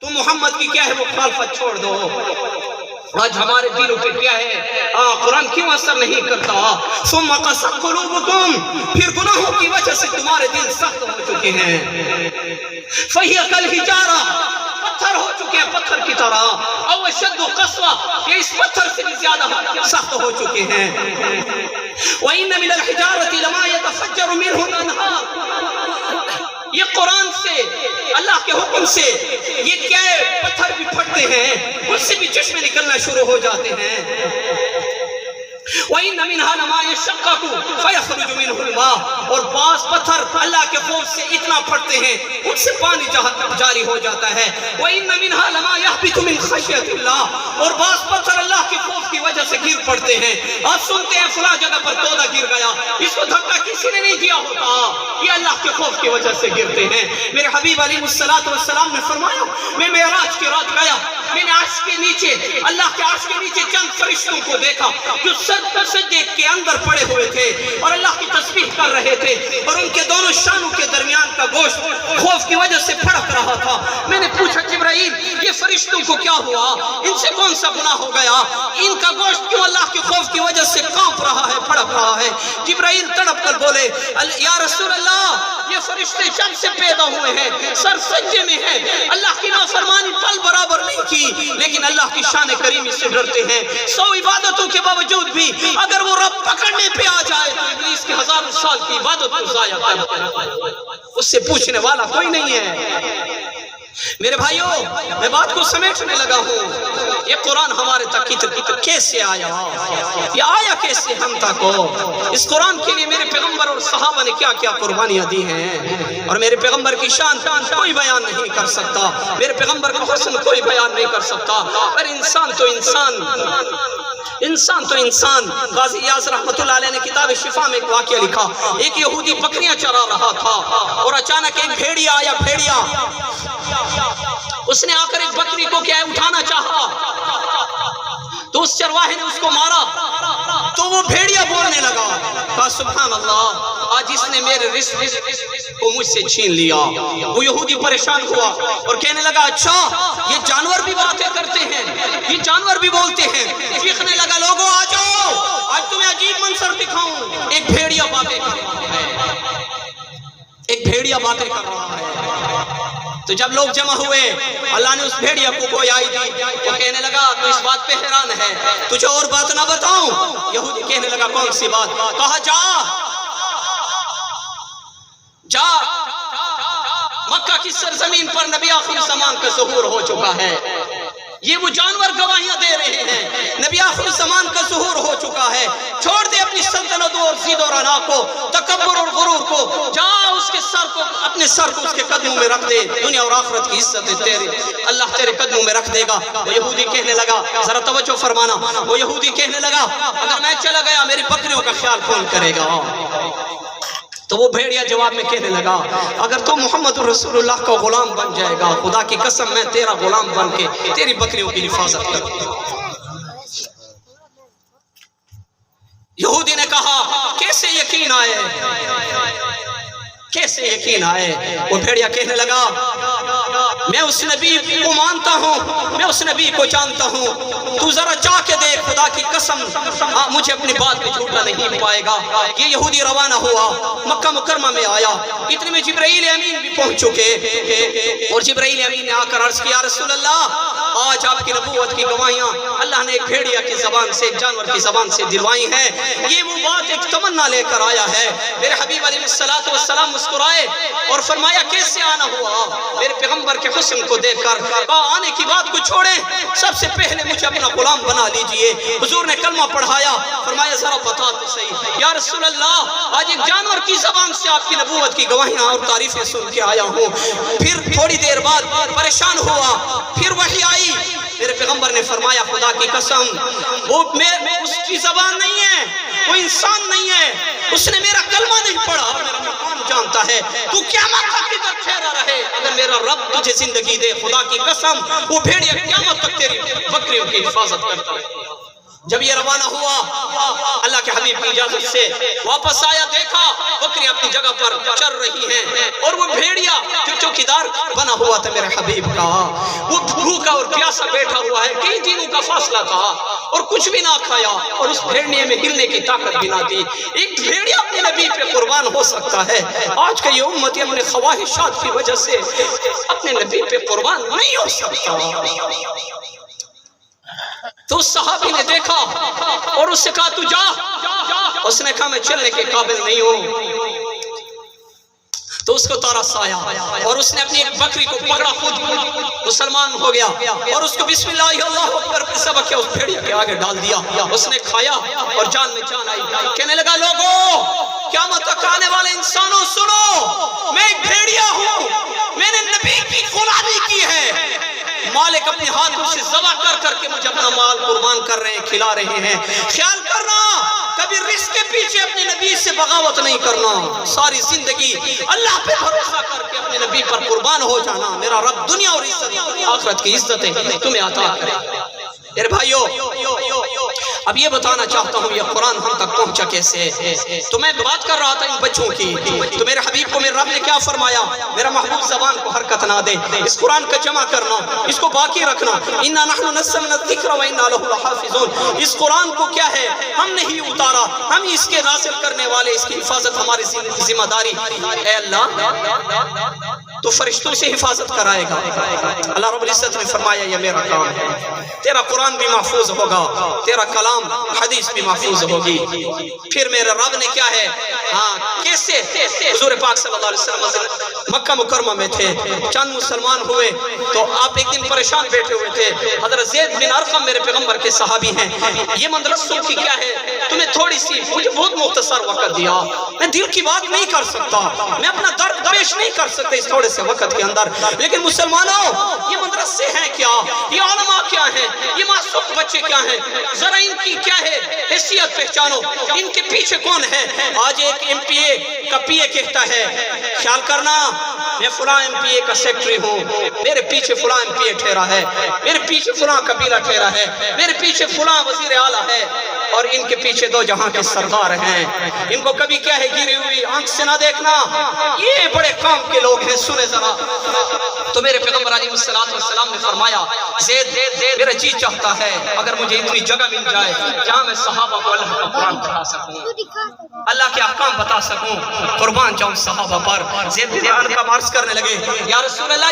تو محمد کی کیا ہے مخالفت چھوڑ دو. آج ہمارے دلوں پہ کیا ہے قرآن کیوں اثر نہیں کرتا؟ ثم قست قلوبکم، پھر گناہوں کی وجہ سے تمہارے دل سخت ہو چکے ہیں. فہی کالحجارہ، پتھر ہو چکے ہیں پتھر کی طرح. او اشد قسوہ، یہ اس پتھر سے بھی زیادہ سخت ہو چکے ہیں. وَإِنَّ مِنَ الْحِجَارَةِ لَمَا يَتَفَجَّرُ مِنْهُ الْأَنْهَارُ، یہ قرآن سے اللہ کے حکم سے یہ کیا ہے پتھر بھی پھٹتے ہیں، اس سے بھی چشمے نکلنا شروع ہو جاتے ہیں. وَإِنَّ مِنْهَا لَمَا يَشَّقَّقُ فَيَخْرُجُ مِنْهُ الْمَاءُ، اور بعض پتھر اللہ کے خوف سے اتنا پھٹتے ہیں ان سے پانی جاری ہو جاتا ہے. وَإِنَّ مِنْهَا لَمَا يَهْبِطُ مِنْ خَشْيَةِ اللَّهِ، اور بعض پتھر اللہ کے خوف کی وجہ سے گر پڑتے ہیں. آپ سنتے ہیں فلاں جگہ پر پودا گر گیا، اس کو دھکا کسی نے نہیں دیا ہوتا، یہ اللہ کے خوف کی وجہ سے گرتے ہیں. میرے حبیب علیہ السلام نے فرمایا میں معراج کی رات گیا، میں نے عرش کے نیچے اللہ کے عرش کے نیچے چند فرشتوں کو دیکھا جو سجدے کے اندر پڑے ہوئے تھے اور اللہ کی تسبیح کر رہے تھے، اور ان کے دونوں شانوں کے درمیان کا گوشت خوف کی وجہ سے پھڑک رہا تھا. میں نے پوچھا جبرائیل یہ فرشتوں کو کیا ہوا، ان سے کون سا گناہ ہو گیا، ان کا گوشت کیوں اللہ کے خوف کی وجہ سے کانپ رہا ہے، پھڑک رہا ہے؟ جبرائیل تڑپ کر بولے یا رسول اللہ، یہ فرشتے جب سے پیدا ہوئے ہیں سر سجدے میں ہیں، اللہ کی نافرمانی پل برابر نہیں کی، لیکن اللہ کی شان کریمی سے ڈرتے ہیں. 100 عبادتوں کے باوجود بھی اگر وہ رب پکڑنے پہ آ جائے تو ابلیس کے 1000 سال کی عبادت کو ضائع کرتا ہے، اس سے پوچھنے والا کوئی نہیں ہے. میرے بھائیوں میں بات کو سمیٹنے لگا ہوں، یہ قرآن ہمارے تک کیسے آیا، یہ آیا کیسے ہم تک ہو؟ اس قرآن کے لیے میرے پیغمبر اور صحابہ نے کیا کیا قربانیاں دی ہیں، اور میرے پیغمبر کی شان کوئی بیان نہیں کر سکتا، میرے پیغمبر کا حسن کوئی بیان نہیں کر سکتا. پر انسان تو انسان. غازی یاز رحمت اللہ علیہ نے کتاب شفا میں ایک واقعہ لکھا. ایک یہودی بکریاں چرا رہا تھا اور اچانک ایک بھیڑیا آیا. اس نے آ کر ایک بکری کو کیا ہے اٹھانا چاہا تو اس چرواہے نے اس کو مارا. تو وہ بھیڑیا بولنے لگا کہا سبحان اللہ، آج اس نے میرے رزق کو مجھ سے چھین لیا. وہ یہودی پریشان ہوا اور کہنے لگا اچھا یہ جانور بھی باتیں کرتے ہیں، یہ جانور بھی بولتے ہیں. چیخنے لگا لوگوں آ جاؤ، آج تمہیں عجیب منظر دکھاؤں. ایک بھیڑیا باتیں کر رہا ہے. تو جب لوگ جمع ہوئے اللہ نے اس بھیڑیا کو گویائی دی. وہ کہنے لگا تو اس بات پہ حیران ہے، تجھے اور بات نہ بتاؤں؟ یہودی کہنے لگا کون سی بات؟ کہا جا مکہ کی سرزمین پر نبی آخر زمان کا ظہور ہو چکا ہے. یہ وہ جانور گواہیاں دے رہے ہیں نبی آخر زمان کا ظہور ہو چکا ہے. چھوڑ دے اپنی سلطنت اور زید اور عنا کو، تکبر اور غرور کو. جا اس کے سر کو، اپنے سر کو اس کے قدموں میں رکھ دے، دنیا اور آخرت کی عزت تیرے اللہ تیرے قدموں میں رکھ دے گا. وہ یہودی کہنے لگا، ذرا توجہ فرمانا، وہ یہودی کہنے لگا اگر میں چلا گیا میری بکریوں کا خیال کون کرے گا؟ تو وہ بھیڑیا جواب میں کہنے لگا اگر تو محمد رسول اللہ کا غلام بن جائے گا خدا کی قسم میں تیرا غلام بن کے تیری بکریوں کی حفاظت کروں گا. یہودی نے کہا کیسے یقین آئے، کیسے یقین آئے؟ وہ بھیڑیا کہنے لگا میں اس نبی کو مانتا ہوں، میں اس نبی کو جانتا ہوں، تو ذرا چاہ کے دیکھ خدا کی قسم مجھے اپنی بات پہ جھوٹا نہیں پائے گا. یہ یہودی روانہ ہوا، مکہ مکرمہ میں آیا. اتنے میں جبرائیل امین بھی پہنچ چکے اور جبرائیل امین نے آ کر عرض کیا رسول اللہ آج آپ کی نبوت کی گواہیاں اللہ نے ایک بھیڑیا کی زبان سے، ایک جانور کی زبان سے دلوائی ہیں. یہ وہ بات ایک تمنا لے کر آیا ہے. میرے حبیب علیہ السلام مسکرائے اور فرمایا کیسے آنا ہوا؟ میرے پیغمبر کے حسن کو دیکھ کر آنے کی بات کو چھوڑیں، سب سے پہلے مجھے اپنا غلام بنا لیجئے. حضور نے کلمہ پڑھایا، فرمایا ذرا بتا تو صحیح یا رسول اللہ آج ایک جانور کی زبان سے آپ کی نبوت کی گواہیاں اور تعریفیں سن کے آیا ہوں. پھر تھوڑی دیر بعد پریشان ہوا، پھر وحی آئی. میرے پیغمبر نے فرمایا خدا کی قسم وہ اس کی زبان نہیں ہے، وہ انسان نہیں ہے، اس نے میرا کلمہ نہیں پڑھا، میرا مقام جانتا ہے. تو قیامت تک ادھر ٹھہرا رہے، اگر میرا رب تجھے زندگی دے خدا کی قسم وہ بھیڑیا قیامت تک تیری بکریوں کی حفاظت کرتا ہے. جب یہ روانہ ہوا اللہ کے حبیب کی اجازت سے واپس آیا، دیکھا بکریاں اپنی جگہ پر چر رہی ہیں اور وہ بھیڑیا جو چوکیدار بنا ہوا تھا میرے حبیب کا، وہ بھوکا اور پیاسا بیٹھا ہوا ہے، کئی دنوں کا فاصلہ تھا اور کچھ بھی نہ کھایا اور اس بھیڑیے میں ہلنے کی طاقت بھی نہ تھی۔ ایک بھیڑیا اپنے نبی پہ قربان ہو سکتا ہے، آج کا یہ امتی اپنے خواہشات کی وجہ سے اپنے نبی پہ قربان نہیں ہو سکتا۔ تو اس صحابی نے دیکھا اور اس سے کہا تو جا، اس نے کہا میں چلنے کے قابل نہیں ہوں۔ تو اس کو ترس آیا اور اس نے اپنی ایک بکری کو پکڑا، خود مسلمان ہو گیا اور اس کو بسم اللہ اللہ اکبر پر سبق کے اس بھیڑیا کے آگے ڈال دیا۔ اس نے کھایا اور جان میں جان آئی، کہنے لگا لوگوں قیامت تک آنے والے انسانوں سنو، میں ایک بھیڑیا ہوں، میں نے نبی کی غلامی کی ہے، مالک اپنے ہاتھوں سے ذبح کر کر کے مجھے اپنا مال قربان کر رہے ہیں، کھلا رہے ہیں۔ خیال کرنا کبھی رزق کے پیچھے اپنے نبی سے بغاوت نہیں کرنا، ساری زندگی اللہ پہ بھروسہ کر کے اپنے نبی پر قربان ہو جانا۔ میرا رب دنیا اور عزت آخرت کی عزتیں تمہیں عطا کرے۔ میرے بھائیو، اب یہ بتانا چاہتا ہوں یہ قرآن ہم تک پہنچا کیسے۔ تو میں بات کر رہا تھا ان بچوں کی، تو میرے حبیب کو میرے رب نے کیا فرمایا، میرا محبوب زبان کو حرکت نہ دے، اس قرآن کا جمع کرنا، اس کو باقی رکھنا۔ اِنَّا نَحْنُ نَزَّلْنَا الذِّكْرَ وَإِنَّا لَهُ لَحَافِظُونَ۔ اس قرآن کو کیا ہے، ہم نے ہی اتارا، ہم اس کے نازل کرنے والے، اس کی حفاظت ہماری ذمہ داری۔ اے اللہ تو فرشتوں سے حفاظت کرائے گا۔ اللہ رب العزت نے فرمایا یہ میرا کام ہے، تیرا قرآن بھی محفوظ ہوگا، تیرا کلام حدیث بھی محفوظ ہوگی۔ پھر میرے رب نے کیا ہے، ہاں کیسے حضور پاک صلی اللہ علیہ وسلم مکہ مکرمہ میں تھے، چند مسلمان ہوئے تو آپ ایک دن پریشان بیٹھے ہوئے تھے، حضرت زید بن ارقم میرے پیغمبر کے صحابی ہیں، یہ مدرسوں کی کیا ہے، تمہیں تھوڑی سی، مجھے بہت مختصر وقت دیا، میں دل کی بات نہیں کر سکتا، میں اپنا درد پیش نہیں کر سکتا اس تھوڑے سے وقت کے اندر، لیکن مسلمانوں یہ مدرسے ہیں کیا، یہ علماء کیا ہیں، یہ معصوم بچے کیا ہیں، ذرا ان کی کیا ہے حیثیت پہچانو، ان کے پیچھے کون ہے۔ آج ایک ایم پی اے کا پی اے کہتا ہے، خیال کرنا میں فلاں ایم پی اے کا سیکٹری ہوں، میرے پیچھے فلاں ایم پی اے ٹھہرا ہے، میرے پیچھے فلاں قبیلہ ٹھہرا ہے، میرے پیچھے فلاں وزیر اعلیٰ ہے، اور ان کے پیچھے دو جہاں کے سردار ہیں، ان کو کبھی کیا ہے گری ہوئی آنکھ سے نہ دیکھنا، یہ بڑے کام کے لوگ ہیں۔ سنے ذرا، تو میرے پیغمبر علیہ السلام نے فرمایا زید میرا جی چاہتا ہے اگر مجھے اتنی جگہ مل جائے جہاں میں صحابہ کو اللہ کا قرآن بتا سکوں، اللہ کے احکام بتا سکوں، قربان جاؤں صحابہ پر۔ زید بن ارقم عرض کرنے لگے یا رسول اللہ